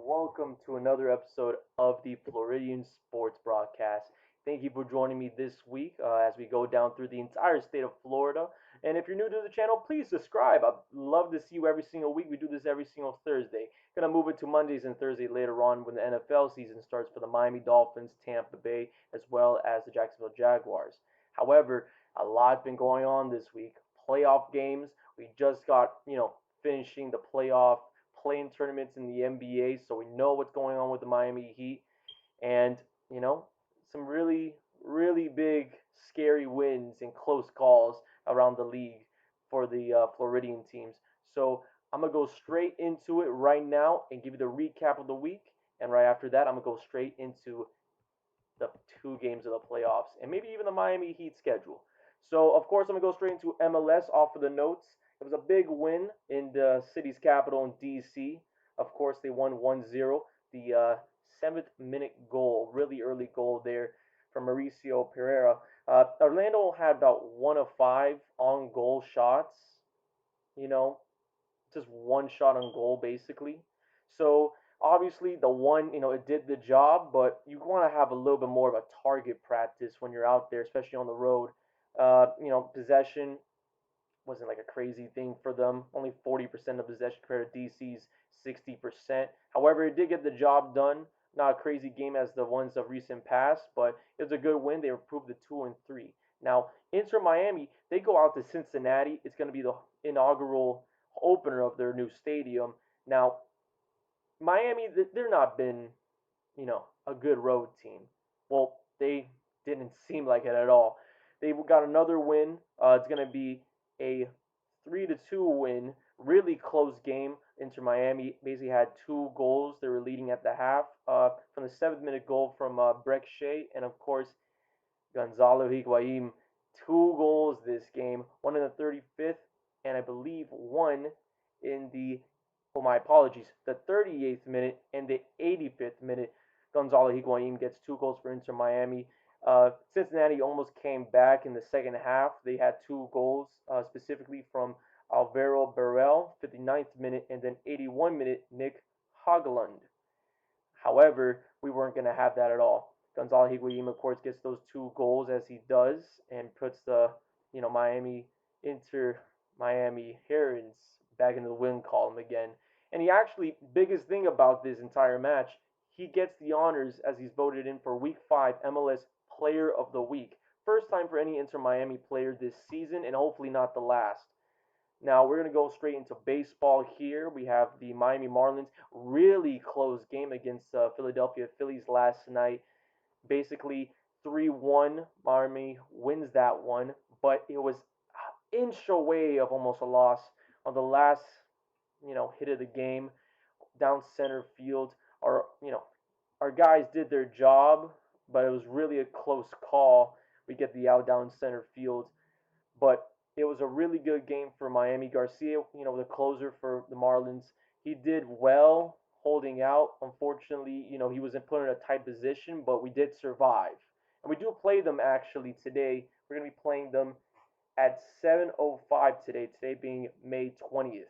welcome to another episode of the Floridian Sports Broadcast. Thank you for joining me this week as we go down through the entire state of Florida. And if you're new to the channel, please subscribe. I'd love to see you every single week. We do this every single Thursday. Gonna move it to Mondays and Thursdays later on when the NFL season starts for the Miami Dolphins, Tampa Bay, as well as the Jacksonville Jaguars. However, a lot's been going on this week. Playoff games. We just got, finishing the playoff playing tournaments in the NBA, so we know what's going on with the Miami Heat, and you know some really big, scary wins and close calls around the league for the Floridian teams. So I'm gonna go straight into it right now and give you the recap of the week, and right after that, I'm gonna go straight into the two games of the playoffs and maybe even the Miami Heat schedule. So, of course, I'm going to go straight into MLS off of the notes. It was a big win in the city's capital in D.C. Of course, they won 1-0. The seventh minute goal, really early goal there from Mauricio Pereira. Orlando had about one of five on goal shots, you know, just one shot on goal basically. So obviously the one, it did the job, but you want to have a little bit more of a target practice when you're out there, especially on the road. Possession wasn't like a crazy thing for them. Only 40% of possession compared to DC's 60%. However, it did get the job done. Not a crazy game as the ones of recent past, but it was a good win. They improved to 2-3. Now, Inter Miami, they go out to Cincinnati. It's going to be the inaugural opener of their new stadium. Now, Miami, they're not been, a good road team. Well, they didn't seem like it at all. They got another win. It's going to be a 3-2 win. Really close game. Inter Miami basically had two goals. They were leading at the half. From the seventh minute goal from Breck Shea, and of course Gonzalo Higuain. Two goals this game. One in the 35th, and I believe one in the my apologies, the 38th minute and the 85th minute. Gonzalo Higuain gets two goals for Inter Miami. Cincinnati almost came back in the second half. They had two goals, specifically from Alvaro Burrell, 59th minute, and then 81 minute Nick Hogland. However, we weren't going to have that at all. Gonzalo Higuain, of course, gets those two goals as he does and puts the, Miami Inter Miami Herons back into the win column again. And he actually, biggest thing about this entire match, he gets the honors as he's voted in for Week 5 MLS Player of the Week. First time for any Inter Miami player this season, and hopefully not the last. Now we're going to go straight into baseball here. We have the Miami Marlins. Really close game against Philadelphia Phillies last night. Basically 3-1. Miami wins that one, but it was an inch away of almost a loss on the last, hit of the game down center field. Our guys did their job, but it was really a close call. We get the out down center field, but it was a really good game for Miami. Garcia, the closer for the Marlins, he did well holding out. Unfortunately, he wasn't put in a tight position, but we did survive. And we do play them actually today. We're going to be playing them at 7:05 today, today being May 20th.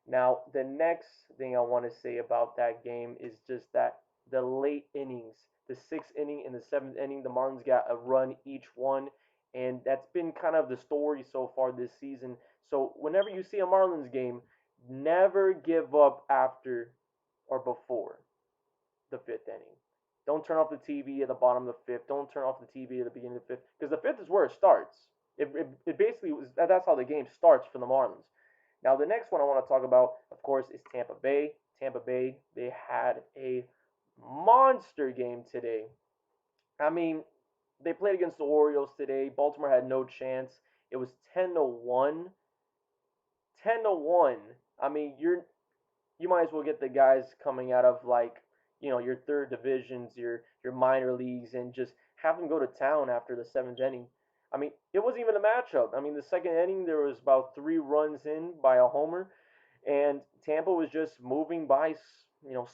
Now, the next thing I want to say about that game is just that the late innings, the sixth inning and the seventh inning, the Marlins got a run each one, and that's been kind of the story so far this season. So whenever you see a Marlins game, never give up after or before the fifth inning. Don't turn off the TV at the bottom of the fifth. Don't turn off the TV at the beginning of the fifth, because the fifth is where it starts. It basically was that's how the game starts for the Marlins. Now the next one I want to talk about, of course, is Tampa Bay. Tampa Bay, they had a monster game today. I mean, they played against the Orioles today. Baltimore had no chance. It was 10-1. 10-1. I mean, you might as well get the guys coming out of like, your third divisions, your minor leagues, and just have them go to town after the seventh inning. I mean, it wasn't even a matchup. I mean, the second inning there was about 3 runs in by a homer, and Tampa was just moving by,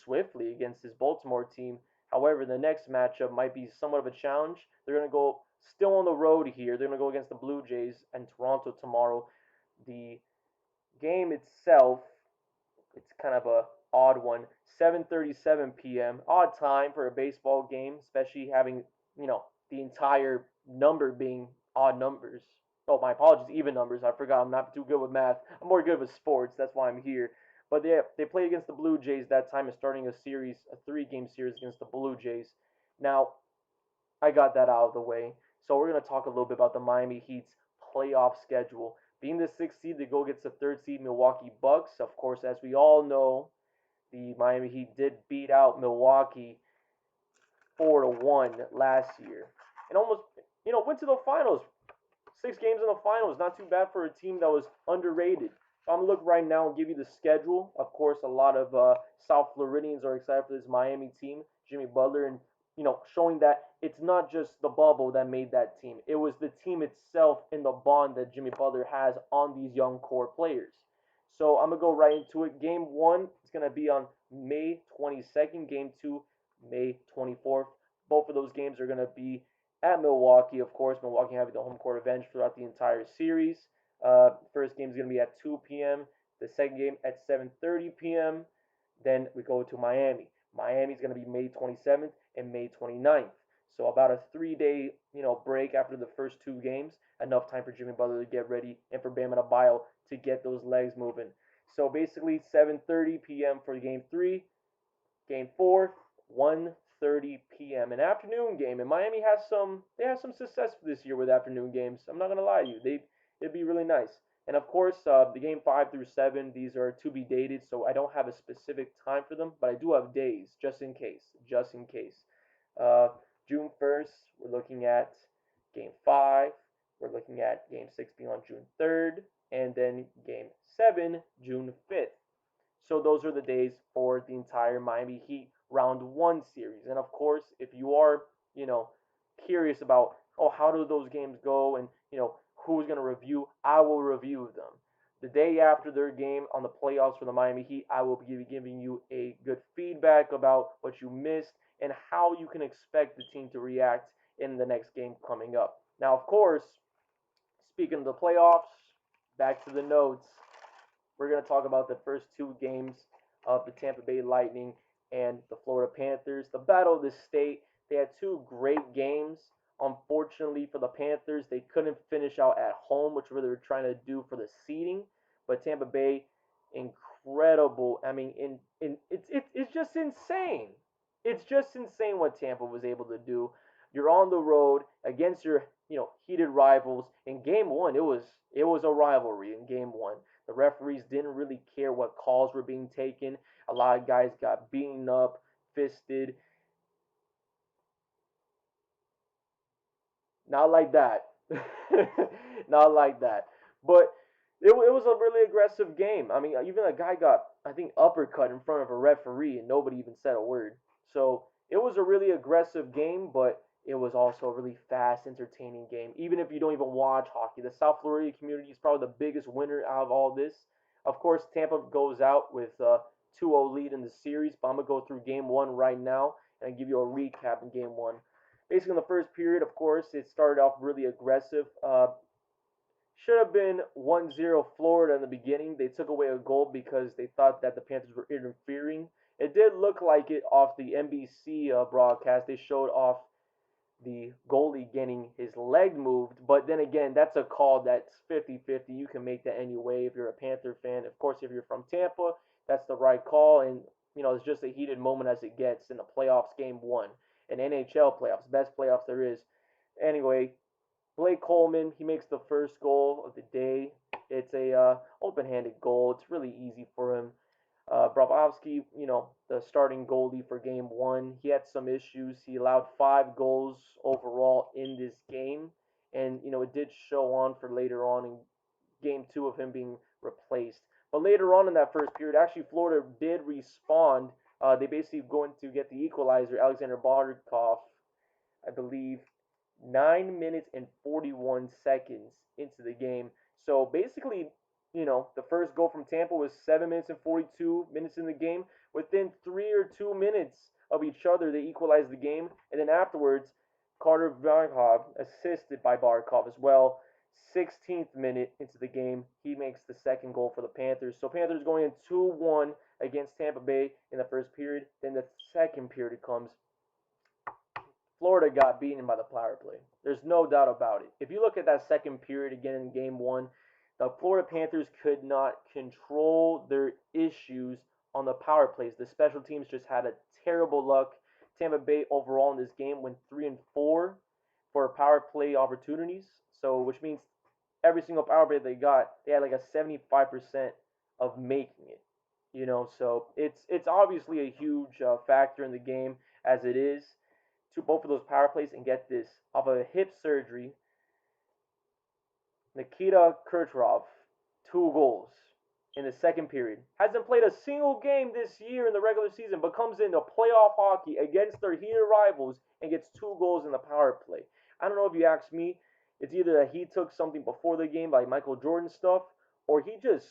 swiftly against this Baltimore team. However, the next matchup might be somewhat of a challenge. They're going to go still on the road here. They're going to go against the Blue Jays and Toronto tomorrow. The game itself, it's kind of a odd one. 7:37 p.m. Odd time for a baseball game, especially having the entire number being odd numbers. Oh, my apologies, even numbers. I forgot. I'm not too good with math. I'm more good with sports. That's why I'm here. But they played against the Blue Jays that time, and starting a series, a three-game series against the Blue Jays. Now, I got that out of the way. So we're going to talk a little bit about the Miami Heat's playoff schedule. Being the sixth seed, they go against the third seed Milwaukee Bucks. Of course, as we all know, the Miami Heat did beat out Milwaukee 4-1 last year, and almost went to the finals. 6 games in the finals, not too bad for a team that was underrated. I'm gonna look right now and give you the schedule. Of course, a lot of South Floridians are excited for this Miami team, Jimmy Butler, and showing that it's not just the bubble that made that team. It was the team itself and the bond that Jimmy Butler has on these young core players. So I'm gonna go right into it. Game one is gonna be on May 22nd. Game two, May 24th. Both of those games are gonna be at Milwaukee, of course. Milwaukee having the home court advantage throughout the entire series. First game is going to be at 2 p.m. The second game at 7:30 p.m. Then we go to Miami. Miami is going to be May 27th and May 29th. So about a 3-day break after the first 2 games. Enough time for Jimmy Butler to get ready and for Bam Adebayo to get those legs moving. So basically 7:30 p.m. for game three. Game four, 1:30 p.m. An afternoon game, and Miami has some success this year with afternoon games. I'm not gonna lie to you, it'd be really nice. And of course, the game 5 through 7, these are to be dated, so I don't have a specific time for them, but I do have days just in case, just in case. Uh, June 1st, we're looking at game 5. We're looking at game 6 being on June 3rd, and then game 7, June 5th. So those are the days for the entire Miami Heat round one series. And of course, if you are, curious about, oh, how do those games go and, who's going to review, I will review them. The day after their game on the playoffs for the Miami Heat, I will be giving you a good feedback about what you missed and how you can expect the team to react in the next game coming up. Now, of course, speaking of the playoffs, back to the notes. We're going to talk about the first 2 games of the Tampa Bay Lightning and the Florida Panthers. The Battle of the State. They had 2 great games. Unfortunately for the Panthers, they couldn't finish out at home, which they were trying to do for the seeding. But Tampa Bay, incredible. I mean, it's just insane. It's just insane what Tampa was able to do. You're on the road against your heated rivals. In game one, it was a rivalry. In game one, the referees didn't really care what calls were being taken. A lot of guys got beaten up, fisted. Not like that. Not like that. But it was a really aggressive game. I mean, even a guy got, I think, uppercut in front of a referee and nobody even said a word. So it was a really aggressive game, but it was also a really fast, entertaining game. Even if you don't even watch hockey, the South Florida community is probably the biggest winner out of all this. Of course, Tampa goes out with a 2-0 lead in the series, but I'm going to go through game one right now and give you a recap in game one. Basically, in the first period, of course, it started off really aggressive. Should have been 1-0 Florida in the beginning. They took away a goal because they thought that the Panthers were interfering. It did look like it off the NBC broadcast. They showed off the goalie getting his leg moved, but then again, that's a call that's 50-50. You can make that any way if you're a Panther fan. Of course, if you're from Tampa, that's the right call, and it's just a heated moment as it gets in the playoffs, game one, and NHL playoffs, best playoffs there is. Anyway, Blake Coleman, he makes the first goal of the day. It's a open-handed goal. It's really easy for him. Bobrovsky, the starting goalie for game one, he had some issues. He allowed 5 goals overall in this game, and it did show on for later on in game two of him being replaced. But later on in that first period, actually Florida did respond. They basically going to get the equalizer, Alexander Barkov, I believe, 9 minutes and 41 seconds into the game. So basically, the first goal from Tampa was 7 minutes and 42 minutes in the game. Within 3 or 2 minutes of each other, they equalized the game. And then afterwards, Carter Varkov, assisted by Barkov as well, 16th minute into the game, he makes the second goal for the Panthers. So Panthers going in 2-1 against Tampa Bay in the first period. Then the second period comes. Florida got beaten by the power play. There's no doubt about it. If you look at that second period again in game one, the Florida Panthers could not control their issues on the power plays. The special teams just had a terrible luck. Tampa Bay overall in this game went 3 and 4 for power play opportunities. So which means every single power play they got, they had like a 75% of making it. So it's obviously a huge factor in the game as it is to both of those power plays. And get this, off of a hip surgery, Nikita Kucherov, 2 goals in the second period. Hasn't played a single game this year in the regular season, but comes into playoff hockey against their heated rivals and gets 2 goals in the power play. I don't know if you ask me, it's either that he took something before the game like Michael Jordan stuff, or he just,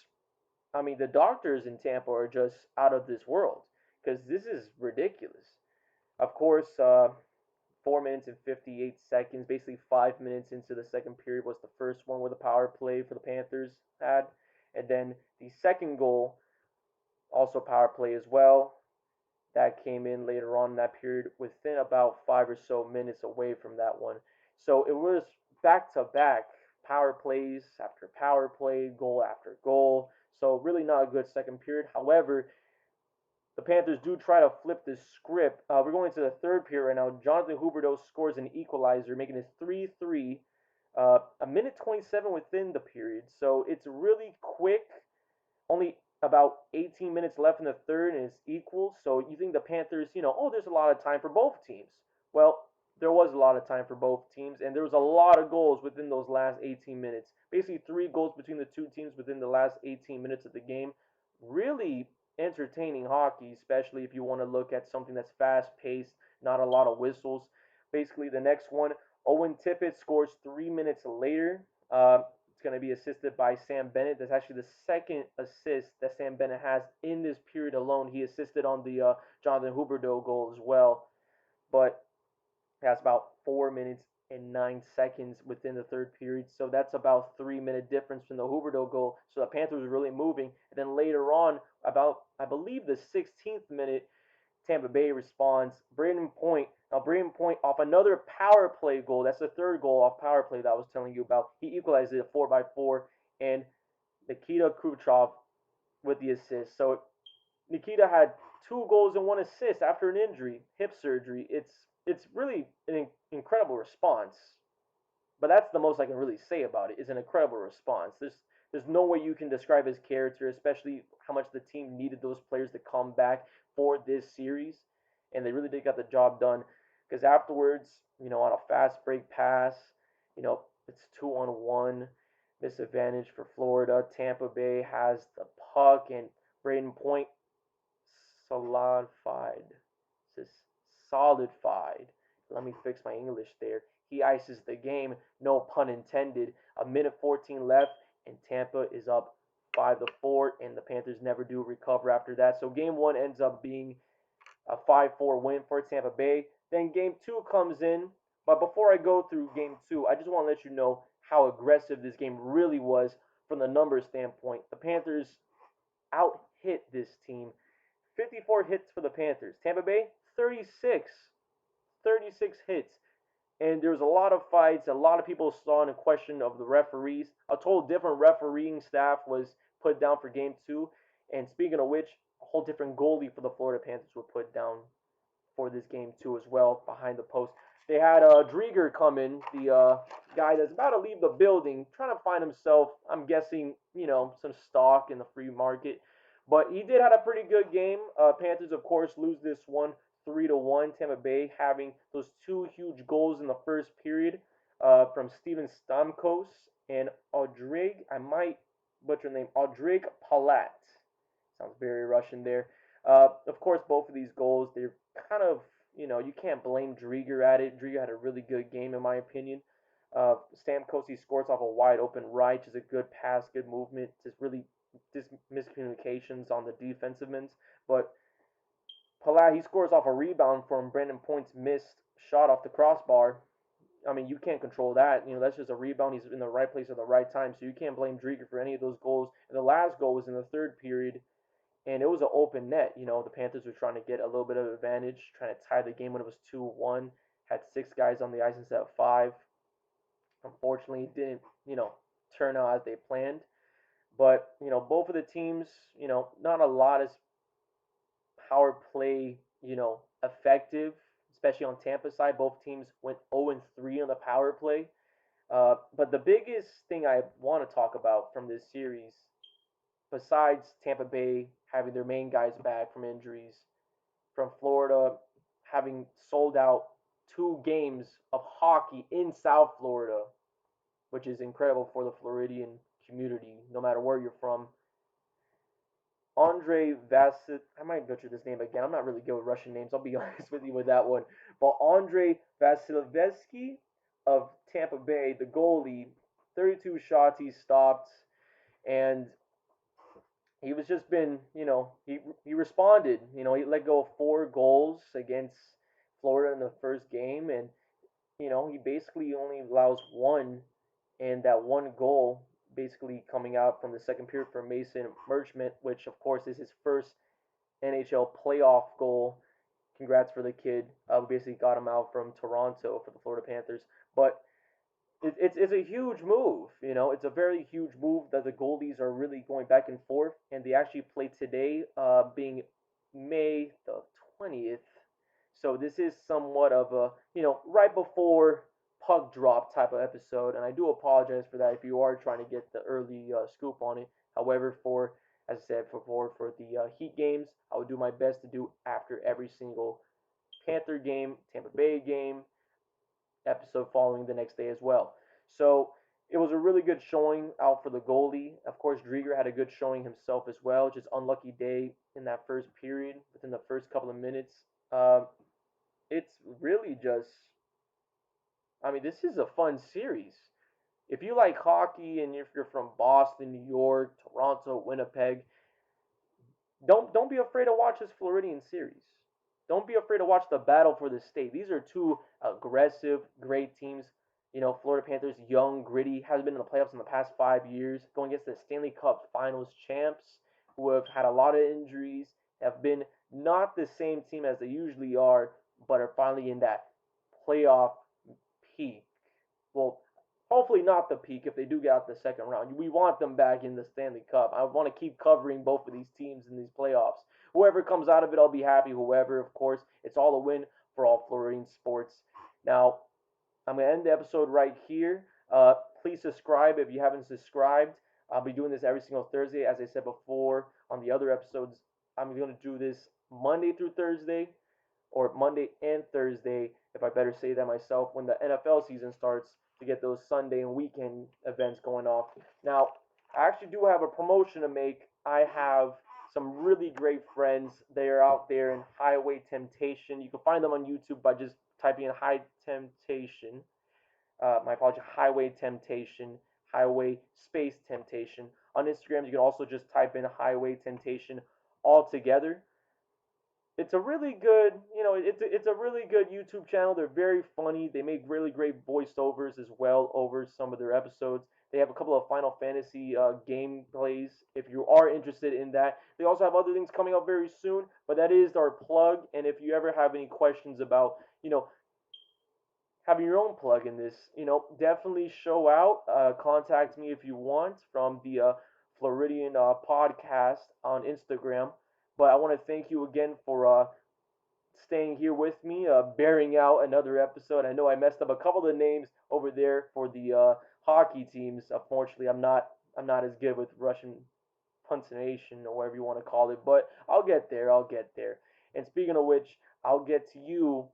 the doctors in Tampa are just out of this world because this is ridiculous. Of course, 4 minutes and 58 seconds, basically 5 minutes into the second period, was the first one where the power play for the Panthers had. And then the second goal, also power play as well, that came in later on in that period within about 5 or so minutes away from that one. So it was back to back power plays after power play, goal after goal. So really not a good second period. However, the Panthers do try to flip this script. We're going to the third period right now. Jonathan Huberdeau scores an equalizer, making it 3-3. A minute 27 within the period. So it's really quick. Only about 18 minutes left in the third, and it's equal. So you think the Panthers, there's a lot of time for both teams. Well, there was a lot of time for both teams, and there was a lot of goals within those last 18 minutes. Basically, 3 goals between the two teams within the last 18 minutes of the game. Really entertaining hockey, especially if you want to look at something that's fast paced, not a lot of whistles. Basically, the next one, Owen Tippett scores 3 minutes later. It's going to be assisted by Sam Bennett. That's actually the second assist that Sam Bennett has in this period alone. He assisted on the Jonathan Huberdeau goal as well. But that's about 4 minutes and 9 seconds within the third period. So that's about 3 minute difference from the Huberdeau goal. So the Panthers were really moving. And then later on, about I believe the 16th minute, Tampa Bay responds. Braden Point. Now Braden Point off another power play goal. That's the third goal off power play that I was telling you about. He equalized it at 4-4, and Nikita Kucherov with the assist. So Nikita had 2 goals and 1 assist after an injury, hip surgery. It's really an incredible response. But that's the most I can really say about it. Is an incredible response. There's no way you can describe his character, especially how much the team needed those players to come back for this series, and they really did get the job done. Because afterwards, on a fast break pass, it's 2-on-1 disadvantage for Florida. Tampa Bay has the puck, and Braden Point solidified. Says solidified. Let me fix my English there. He ices the game, no pun intended. A minute 14 left, and Tampa is up 5-4, and the Panthers never do recover after that. So game one ends up being a 5-4 win for Tampa Bay. Then game two comes in. But before I go through game two, I just want to let you know how aggressive this game really was from the numbers standpoint. The Panthers out hit this team. 54 hits for the Panthers. Tampa Bay, 36. 36 hits. And there was a lot of fights. A lot of people saw in a question of the referees. A total different refereeing staff was put down for game two. And speaking of which, a whole different goalie for the Florida Panthers were put down for this game too as well, behind the post. They had Drieger come in, the guy that's about to leave the building, trying to find himself, I'm guessing, some stock in the free market. But he did have a pretty good game. Panthers, of course, lose this one 3-1. Tampa Bay having those 2 huge goals in the first period from Steven Stamkos and Audrey. I might butcher the name. Audrey Palat. Sounds very Russian there. Of course, both of these goals, they're kind of, you can't blame Drieger at it. Drieger had a really good game, in my opinion. Stamkos, he scores off a wide open right, just a good pass, good movement, just really miscommunications on the defensive ends. But Palat, he scores off a rebound from Brandon Point's missed shot off the crossbar. You can't control that. That's just a rebound. He's in the right place at the right time, so you can't blame Drieger for any of those goals. And the last goal was in the third period, and it was an open net. The Panthers were trying to get a little bit of advantage, trying to tie the game when it was 2-1. Had six guys on the ice instead of five. Unfortunately, it didn't turn out as they planned. But both of the teams, not a lot is power play, effective, especially on Tampa side. Both teams went 0-3 on the power play. But the biggest thing I want to talk about from this series, besides Tampa Bay having their main guys back from injuries, from Florida having sold out 2 games of hockey in South Florida, which is incredible for the Floridian community, no matter where you're from. Andre Vasil, I might butcher this name again. I'm not really good with Russian names. I'll be honest with you with that one. But Andre Vasilevsky of Tampa Bay, the goalie, 32 shots he stopped, and he was just been, he responded. He let go of 4 goals against Florida in the first game, and he basically only allows one, and that one goal basically coming out from the second period for Mason Merchant, which of course is his first NHL playoff goal. Congrats for the kid. We basically got him out from Toronto for the Florida Panthers, but it's a huge move. It's a very huge move that the goalies are really going back and forth, and they actually played today, being May the 20th. So this is somewhat of a right before puck drop type of episode, and I do apologize for that if you are trying to get the early scoop on it. However, as I said, for the Heat games, I would do my best to do after every single Panther game, Tampa Bay game, episode following the next day as well. So it was a really good showing out for the goalie. Of course, Drieger had a good showing himself as well. Just unlucky day in that first period, within the first couple of minutes. It's really just, I mean, this is a fun series. If you like hockey and if you're from Boston, New York, Toronto, Winnipeg, don't be afraid to watch this Floridian series. Don't be afraid to watch the battle for the state. These are two aggressive, great teams. Florida Panthers, young, gritty, has been in the playoffs in the past 5 years, going against the Stanley Cup Finals champs, who have had a lot of injuries, have been not the same team as they usually are, but are finally in that playoff peak. Well, hopefully not the peak if they do get out the second round. We want them back in the Stanley Cup. I want to keep covering both of these teams in these playoffs. Whoever comes out of it, I'll be happy. Whoever, of course, it's all a win for all Floridian sports. Now, I'm going to end the episode right here. Please subscribe if you haven't subscribed. I'll be doing this every single Thursday. As I said before on the other episodes, I'm going to do this Monday through Thursday, or Monday and Thursday, if I better say that myself, when the NFL season starts, to get those Sunday and weekend events going off. Now, I actually do have a promotion to make. I have some really great friends. They are out there in Highway Temptation. You can find them on YouTube by just typing in High Temptation. My apologies, Highway Temptation, Highway Space Temptation. On Instagram, you can also just type in Highway Temptation all together. It's a really good, it's a really good YouTube channel. They're very funny. They make really great voiceovers as well over some of their episodes. They have a couple of Final Fantasy gameplays if you are interested in that. They also have other things coming up very soon, but that is our plug. And if you ever have any questions about, having your own plug in this, definitely show out. Contact me if you want from the Floridian podcast on Instagram. But I want to thank you again for staying here with me, bearing out another episode. I know I messed up a couple of names over there for the hockey teams. Unfortunately, I'm not as good with Russian punctuation or whatever you want to call it, but I'll get there. I'll get there. And speaking of which, I'll get to you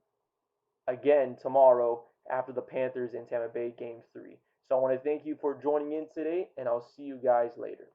again tomorrow after the Panthers and Tampa Bay Game 3. So I want to thank you for joining in today, and I'll see you guys later.